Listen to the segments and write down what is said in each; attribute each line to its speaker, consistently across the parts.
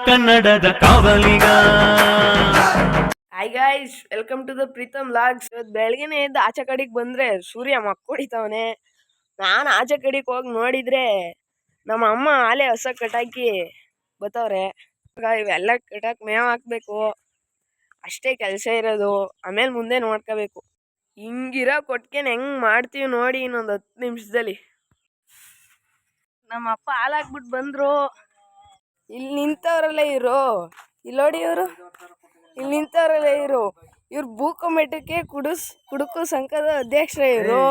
Speaker 1: ಕನ್ನಡದ ಕಾವಲಿಗ.
Speaker 2: Hi guys, welcome to the Preetham logs. ಇವತ್ತು ಬೆಳಗ್ಗೆನೆ ಎದ್ದು ಆಚೆ ಕಡೆಗೆ ಬಂದ್ರೆ ಸೂರ್ಯ ಮಕ್ಕೊಡಿತಾವನೆ. ನಾನು ಆಚೆ ಕಡೆಗೆ ಹೋಗಿ ನೋಡಿದ್ರೆ ನಮ್ಮ ಅಮ್ಮ ಆಲೆ ಹಸ ಕಟಾಕಿ ಬತ್ತವ್ರೆ. ಇವೆಲ್ಲ ಕಟಾಕ್ ಮೇವ್ ಹಾಕ್ಬೇಕು, ಅಷ್ಟೇ ಕೆಲಸ ಇರೋದು. ಆಮೇಲೆ ಮುಂದೆ ನೋಡ್ಕೋಬೇಕು. ಹಿಂಗಿರೋ ಕೊಟ್ಕೆನ ಹೆಂಗ್ ಮಾಡ್ತೀವಿ ನೋಡಿ ಇನ್ನೊಂದು 10 ನಿಮಿಷದಲ್ಲಿ. ನಮ್ಮ ಅಪ್ಪ ಹಾಲು ಹಾಕ್ಬಿಟ್ಟು ಬಂದ್ರು. ಇಲ್ಲಿ ನಿಂತವ್ರಲ್ಲ ಇವರು, ಇಲ್ಲಿ ನೋಡಿ ಇವರು, ಇಲ್ಲಿ ನಿಂತವ್ರಲ್ಲ ಇವರು ಭೂಕಂಬಟಕ್ಕೆ ಕುಡುಕು ಸಂಘದ ಅಧ್ಯಕ್ಷರ ಇವರು.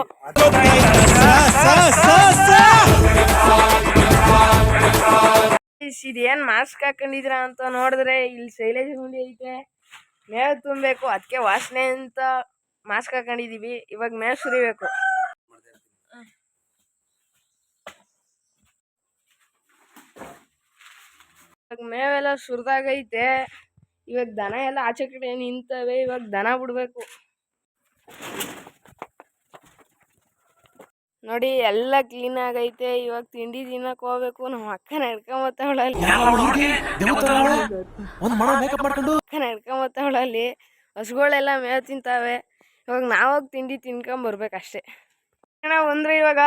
Speaker 2: ಇದೇನ್ ಮಾಸ್ಕ್ ಹಾಕೊಂಡಿದ್ರ ಅಂತ ನೋಡಿದ್ರೆ ಇಲ್ಲಿ ಶೈಲೇಜ್ ಗುಂಡಿ ಐತೆ, ಮೇವು ತುಂಬಬೇಕು, ಅದಕ್ಕೆ ವಾಸನೆ ಅಂತ ಮಾಸ್ಕ್ ಹಾಕೊಂಡಿದೀವಿ. ಇವಾಗ ಮೇವು ಸುರಿಬೇಕು. ಮೇವೆಲ್ಲ ಸುರಿದಾಗೈತೆ. ಇವಾಗ ದನ ಎಲ್ಲ ಆಚೆ ಕಡೆ ನಿಂತವೆ. ಇವಾಗ ದನ ಬಿಡ್ಬೇಕು. ನೋಡಿ ಎಲ್ಲ ಕ್ಲೀನ್ ಆಗೈತೆ. ಇವಾಗ ತಿಂಡಿ ತಿನ್ನಕ್ ಹೋಗ್ಬೇಕು. ನಮ್ಮ ಅಕ್ಕ ನಡ್ಕೊಂಬತ್ತವಳಲ್ಲಿ ಹಸುಗಳೆಲ್ಲ ಮೇವು ತಿಂತಾವೆ. ಇವಾಗ ನಾವಾಗ ತಿಂಡಿ ತಿನ್ಕೊಂಬರ್ಬೇಕಷ್ಟೇ. ಅಂದ್ರೆ ಇವಾಗ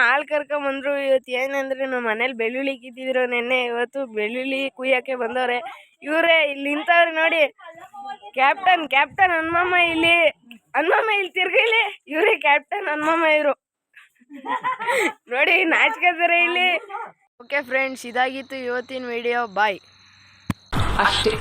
Speaker 2: ಹಾಲು ಕರ್ಕೊಂಬಂದ್ರು. ಇವತ್ತು ಏನಂದ್ರೆ ನಮ್ಮ ಮನೇಲಿ ಬೆಳ್ಳುಳ್ಳಿ ಕಿತ್ತಿದ್ರು ನೆನ್ನೆ. ಇವತ್ತು ಬೆಳ್ಳುಳ್ಳಿ ಕುಯ್ಯಕ್ಕೆ ಬಂದವ್ರೆ. ಇವ್ರೆ ಇಲ್ಲಿ ನಿಂತವ್ರೆ ನೋಡಿ. ಕ್ಯಾಪ್ಟನ್ ಹನುಮಮ್ಮ ಇಲ್ಲಿ ತಿರ್ಗಿಲಿ. ಇವ್ರೆ ಕ್ಯಾಪ್ಟನ್ ಹನುಮಮ್ಮ ಇವರು ನೋಡಿ, ನಾಚ್ಕೋತಾರೆ ಇಲ್ಲಿ. ಓಕೆ ಫ್ರೆಂಡ್ಸ್, ಇದಾಗಿತ್ತು ಇವತ್ತಿನ ವಿಡಿಯೋ. ಬಾಯ್.
Speaker 3: ಅಷ್ಟೇ.